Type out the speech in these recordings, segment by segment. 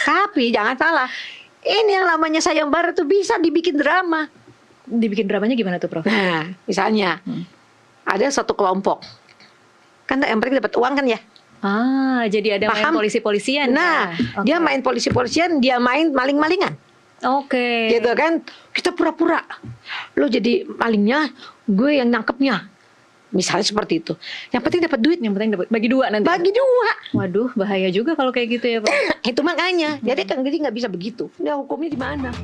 Tapi jangan salah, ini yang namanya sayembara tuh bisa dibikin drama. Dibikin dramanya gimana tuh, Prof? Nah, misalnya ada satu kelompok, kan yang penting dapat uang kan ya. Jadi ada main Paham? polisi-polisian. Nah, ya? dia main polisi-polisian, dia main maling-malingan. Oke. Gitu kan, kita pura-pura lo jadi malingnya, gue yang nangkepnya, misalnya seperti itu. Yang penting dapat duit. Yang penting dapat bagi dua nanti. Bagi dua. Waduh, bahaya juga kalau kayak gitu ya, Pak. Itu makanya. Jadi Kang Deddy nggak bisa begitu. Nah, hukumnya di mana?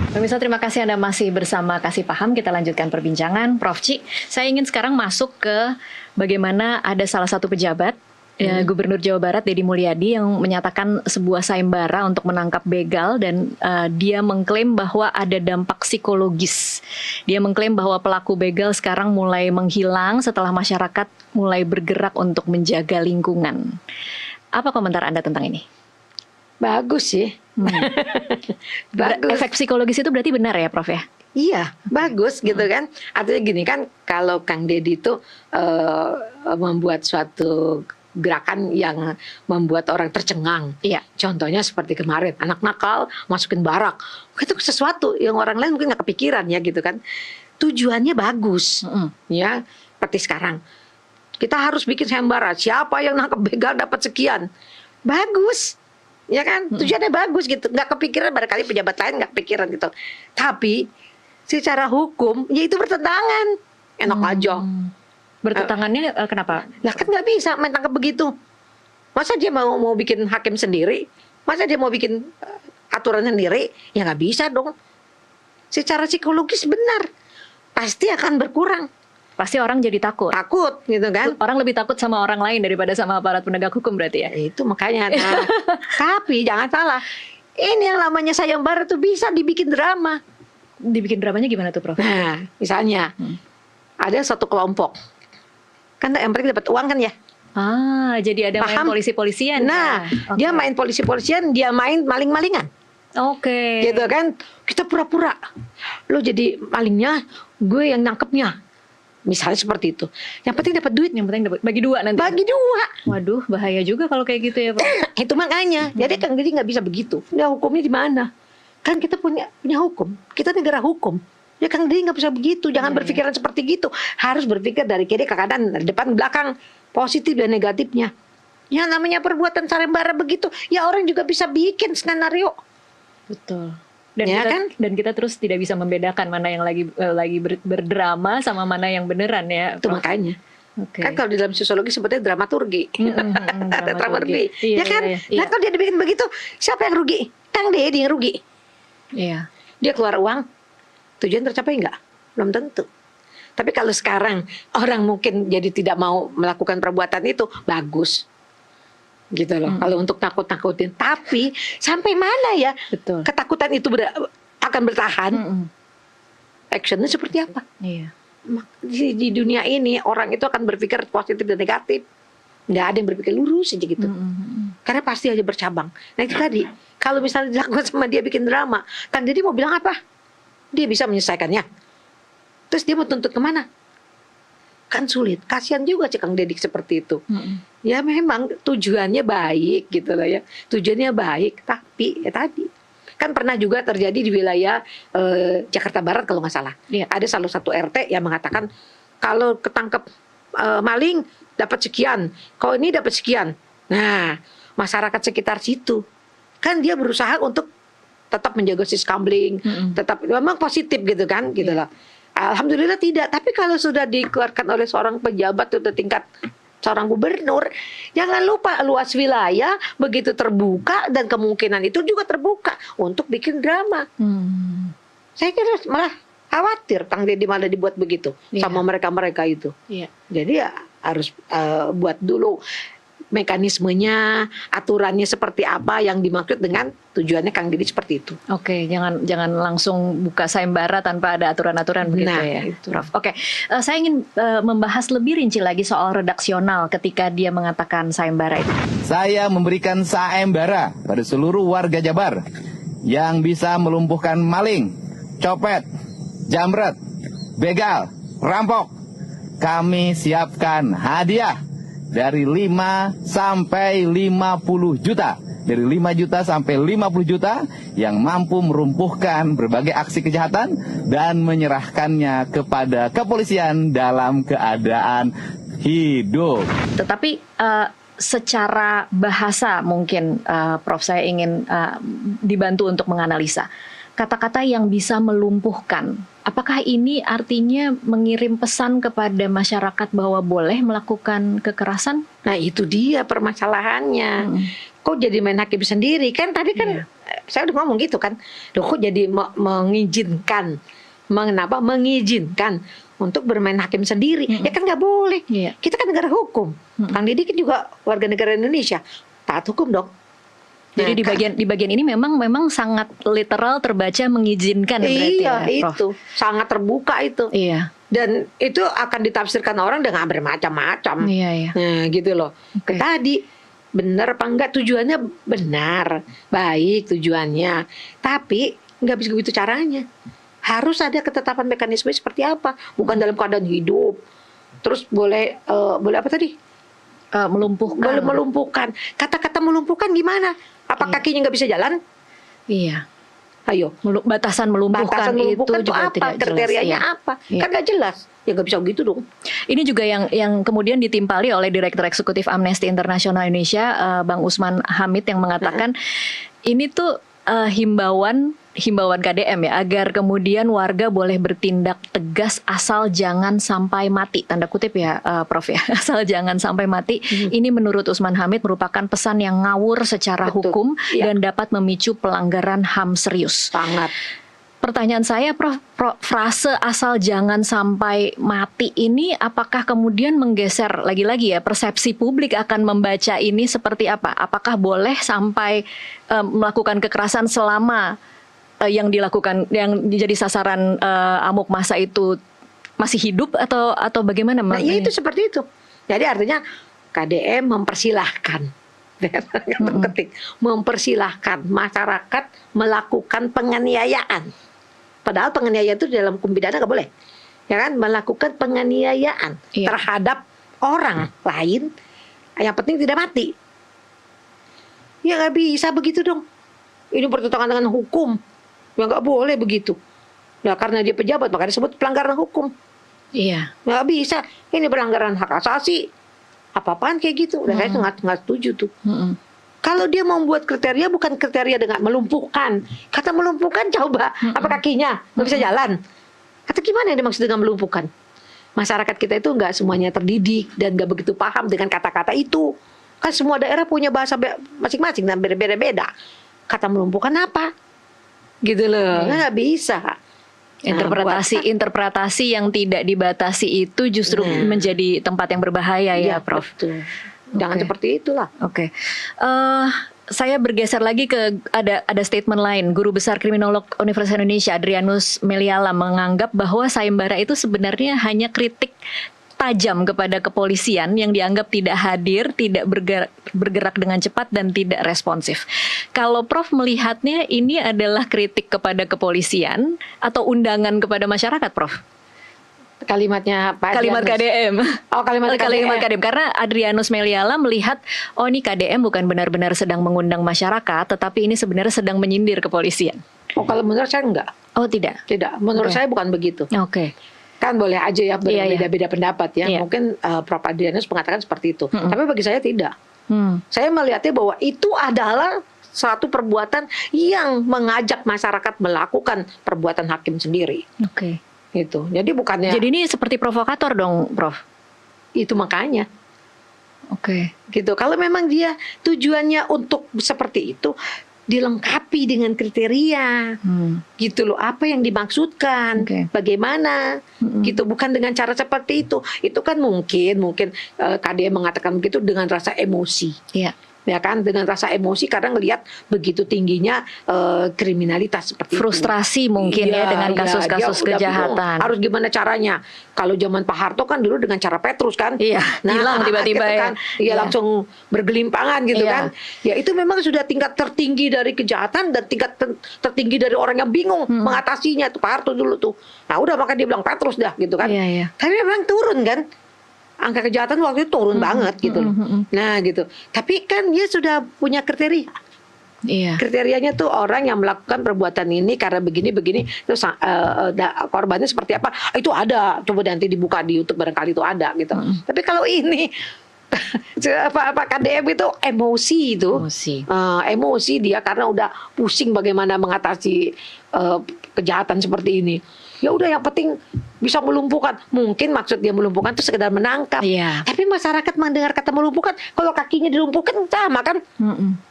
Pemirsa, terima kasih Anda masih bersama Kasih Paham. Kita lanjutkan perbincangan. Prof. Ci, saya ingin sekarang masuk ke bagaimana ada salah satu pejabat Gubernur Jawa Barat Deddy Mulyadi yang menyatakan sebuah sayembara untuk menangkap begal, dan dia mengklaim bahwa ada dampak psikologis. Dia mengklaim bahwa pelaku begal sekarang mulai menghilang setelah masyarakat mulai bergerak untuk menjaga lingkungan. Apa komentar Anda tentang ini? Bagus sih. Bagus. Efek psikologis itu berarti benar ya, Prof ya? Iya, bagus gitu kan. Artinya gini kan, kalau Kang Deddy itu membuat suatu gerakan yang membuat orang tercengang. Iya. Contohnya seperti kemarin, anak nakal masukin barak. Itu sesuatu yang orang lain mungkin nggak kepikiran ya gitu kan. Tujuannya bagus. Ya, seperti sekarang. Kita harus bikin sayembara. Siapa yang nangkep begal dapat sekian. Bagus. Ya kan? Tujuannya bagus gitu. Nggak kepikiran, barangkali pejabat lain nggak kepikiran gitu. Tapi secara hukum, ya itu bertentangan. Enak aja. Bertentangannya kenapa? Lah kan nggak bisa main tangkap begitu. Masa dia mau bikin hakim sendiri? Masa dia mau bikin aturan sendiri? Ya nggak bisa dong. Secara psikologis benar, pasti akan berkurang. Pasti orang jadi takut. Takut gitu kan. Orang lebih takut sama orang lain daripada sama aparat penegak hukum berarti ya? Itu makanya. Nah, tapi jangan salah, ini yang namanya sayembara tuh bisa dibikin drama. Dibikin dramanya gimana tuh, Prof? Nah, misalnya ada satu kelompok, kan yang penting dapat uang kan ya. Jadi ada main Paham? polisi-polisian. Nah, ya? dia main polisi-polisian, dia main maling-malingan. Oke. Gitu kan, kita pura-pura lo jadi malingnya, gue yang nangkepnya, misalnya seperti itu. Yang penting dapat duit. Yang penting dapat bagi dua nanti. Bagi dua. Waduh, bahaya juga kalau kayak gitu ya, Pak. Itu makanya. Jadi Kang Deddy nggak bisa begitu. Nah, hukumnya di mana? Kan kita punya hukum. Kita negara hukum. Ya Kang Deddy nggak bisa begitu. Jangan berpikiran seperti gitu. Harus berpikir dari kiri ke kanan, dari depan ke belakang, positif dan negatifnya. Ya namanya perbuatan sayembara begitu, ya orang juga bisa bikin skenario. Betul. Dan Ya kita, kan? dan kita terus tidak bisa membedakan mana yang lagi berdrama sama mana yang beneran ya. Itu Prof. makanya. Oke. Kan kalau di dalam sosiologi sebetulnya dramaturgi. Ada dramaturgi. Iya, Ya kan? iya. Nah kalau dia dibikin begitu, siapa yang rugi? Kang Deddy yang rugi. Iya. Dia keluar uang, tujuan tercapai nggak? Belum tentu. Tapi kalau sekarang orang mungkin jadi tidak mau melakukan perbuatan itu, bagus. Gitu loh. Kalau untuk takut-takutin. Tapi sampai mana ya Betul. ketakutan itu akan bertahan? Actionnya seperti apa? Iya. Di dunia ini orang itu akan berpikir positif dan negatif. Nggak ada yang berpikir lurus aja gitu. Karena pasti aja bercabang. Nah itu tadi, kalau misalnya dilakukan sama dia bikin drama, Kang Deddy mau bilang apa? Dia bisa menyelesaikannya. Terus dia mau tuntut kemana? Kan sulit. Kasihan juga sih Kang Deddy seperti itu. Ya memang tujuannya baik gitu loh ya. Tujuannya baik, tapi ya tadi. Kan pernah juga terjadi di wilayah Jakarta Barat kalau nggak salah. Iya. Ada salah satu RT yang mengatakan kalau ketangkep maling dapat sekian, kalau ini dapat sekian. Nah, masyarakat sekitar situ kan dia berusaha untuk tetap menjaga gambling, tetap memang positif gitu kan, gitu loh. Alhamdulillah tidak. Tapi kalau sudah dikeluarkan oleh seorang pejabat itu tingkat seorang gubernur, jangan lupa luas wilayah begitu terbuka dan kemungkinan itu juga terbuka untuk bikin drama. Saya kira malah khawatir Kang Deddy malah dibuat begitu sama mereka-mereka itu. Jadi ya harus buat dulu mekanismenya, aturannya seperti apa yang dimaksud dengan tujuannya Kang Deddy seperti itu. Oke, jangan langsung buka sayembara tanpa ada aturan-aturan begitu ya, itu. Prof. Oke, saya ingin membahas lebih rinci lagi soal redaksional ketika dia mengatakan sayembara itu. Saya memberikan sayembara pada seluruh warga Jabar yang bisa melumpuhkan maling, copet, jamret, begal, rampok. Kami siapkan hadiah dari 5 sampai 50 juta. Dari 5 juta sampai 50 juta yang mampu merumpuhkan berbagai aksi kejahatan dan menyerahkannya kepada kepolisian dalam keadaan hidup. Tetapi secara bahasa mungkin Prof, saya ingin dibantu untuk menganalisa kata-kata yang bisa melumpuhkan. Apakah ini artinya mengirim pesan kepada masyarakat bahwa boleh melakukan kekerasan? Nah itu dia permasalahannya. Kok jadi main hakim sendiri? Kan tadi kan saya udah ngomong gitu kan. Loh kok jadi mengizinkan? Mengapa mengizinkan untuk bermain hakim sendiri? Ya kan nggak boleh. Kita kan negara hukum. Kang Didi kan juga warga negara Indonesia. Taat hukum dong. Jadi di bagian ini memang sangat literal terbaca mengizinkan berarti iya, ya, Prof. itu sangat terbuka itu. Iya. Dan itu akan ditafsirkan orang dengan bermacam-macam. Iya. Nah, gitu loh. Oke. Tadi benar apa enggak, tujuannya benar, baik tujuannya. Tapi nggak bisa begitu caranya. Harus ada ketetapan mekanisme seperti apa. Bukan dalam keadaan hidup. Terus boleh apa tadi? Melumpuhkan. Boleh melumpuhkan. Kata-kata melumpuhkan gimana? Apa kakinya nggak bisa jalan? Iya. Ayo. Batasan melumpuhkan, itu juga apa? tidak jelas. Kriterianya Iya. apa? Iya. Kan nggak jelas. Ya nggak bisa begitu dong. Ini juga yang kemudian ditimpali oleh Direktur Eksekutif Amnesty International Indonesia, Bang Usman Hamid, yang mengatakan ini tuh himbauan KDM ya, agar kemudian warga boleh bertindak tegas asal jangan sampai mati, tanda kutip ya, Prof ya, asal jangan sampai mati. Ini menurut Usman Hamid merupakan pesan yang ngawur secara hukum dan dapat memicu pelanggaran HAM serius. Sangat. Pertanyaan saya, Prof, frase asal jangan sampai mati ini apakah kemudian menggeser lagi-lagi ya persepsi publik akan membaca ini seperti apa? Apakah boleh sampai melakukan kekerasan selama yang dilakukan, yang jadi sasaran amuk massa itu masih hidup atau bagaimana? Nah, ya itu seperti itu. Jadi artinya KDM mempersilahkan, mempersilahkan masyarakat melakukan penganiayaan. Padahal penganiayaan itu dalam hukum pidana nggak boleh, ya kan? Melakukan penganiayaan terhadap orang lain, yang penting tidak mati. Ya nggak bisa begitu dong. Ini bertentangan dengan hukum. Ya nggak boleh begitu. Ya karena dia pejabat makanya disebut pelanggaran hukum. Iya. Nggak bisa. Ini pelanggaran hak asasi. Apa-apaan kayak gitu. Dan saya nggak setuju tuh. Kalau dia membuat kriteria bukan kriteria dengan melumpuhkan. Kata melumpuhkan coba apa kakinya nggak bisa jalan. Atau gimana yang dimaksud dengan melumpuhkan? Masyarakat kita itu nggak semuanya terdidik dan nggak begitu paham dengan kata-kata itu. Kan semua daerah punya bahasa masing-masing dan beda-beda. Kata melumpuhkan apa? Gitu loh, nggak bisa. Interpretasi yang tidak dibatasi itu justru menjadi tempat yang berbahaya ya, Prof. Betul. Jangan seperti itulah. Oke. Saya bergeser lagi ke ada statement lain. Guru Besar Kriminolog Universitas Indonesia Adrianus Meliala menganggap bahwa sayembara itu sebenarnya hanya kritik tajam kepada kepolisian yang dianggap tidak hadir, tidak bergerak dengan cepat dan tidak responsif. Kalau Prof melihatnya ini adalah kritik kepada kepolisian atau undangan kepada masyarakat, Prof? Kalimatnya Pak Kalimat KDM. Oh, kalimat KDM. Karena Adrianus Meliala melihat, oh ini KDM bukan benar-benar sedang mengundang masyarakat, tetapi ini sebenarnya sedang menyindir kepolisian. Oh, kalau menurut saya enggak. Oh, tidak? Tidak, menurut saya bukan begitu. Oke. Kan boleh aja ya berbeda-beda pendapat ya. Mungkin Prof Adrianus mengatakan seperti itu. Tapi bagi saya tidak. Saya melihatnya bahwa itu adalah suatu perbuatan yang mengajak masyarakat melakukan perbuatan hakim sendiri. Oke. Gitu. Jadi bukannya. Jadi ini seperti provokator dong, Prof? Itu makanya. Oke. Gitu. Kalau memang dia tujuannya untuk seperti itu, dilengkapi dengan kriteria. Gitu loh, apa yang dimaksudkan, bagaimana. Gitu, bukan dengan cara seperti itu. Itu kan mungkin KDM mengatakan begitu dengan rasa emosi. Iya. Ya kan, dengan rasa emosi karena ngelihat begitu tingginya kriminalitas seperti frustrasi itu. Mungkin ya dengan kasus-kasus kejahatan. Harus gimana caranya? Kalau zaman Pak Harto kan dulu dengan cara Petrus kan, hilang tiba-tiba gitu kan, langsung bergelimpangan gitu kan. Ya itu memang sudah tingkat tertinggi dari kejahatan dan tingkat tertinggi dari orang yang bingung mengatasinya. Itu Pak Harto dulu tuh. Nah udah maka dia bilang Petrus dah gitu kan. Tapi memang turun kan. angka kejahatan waktu itu turun banget gitu loh. Nah gitu. Tapi kan dia sudah punya kriteria. Iya. Kriterianya tuh orang yang melakukan perbuatan ini karena begini terus korbannya seperti apa itu ada, coba nanti dibuka di YouTube barangkali itu ada gitu. Tapi kalau ini apa KDM itu emosi itu emosi dia karena udah pusing bagaimana mengatasi kejahatan seperti ini. Ya udah yang penting bisa melumpuhkan. Mungkin maksud dia melumpuhkan itu sekedar menangkap. Iya. Tapi masyarakat mendengar kata melumpuhkan, kalau kakinya dilumpuhkan sama kan,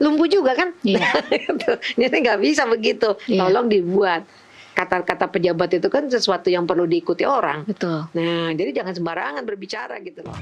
lumpuh juga kan. Iya. Jadi nggak bisa begitu. Iya. Tolong dibuat. Kata-kata pejabat itu kan sesuatu yang perlu diikuti orang. Betul. Nah, jadi jangan sembarangan berbicara gitu loh.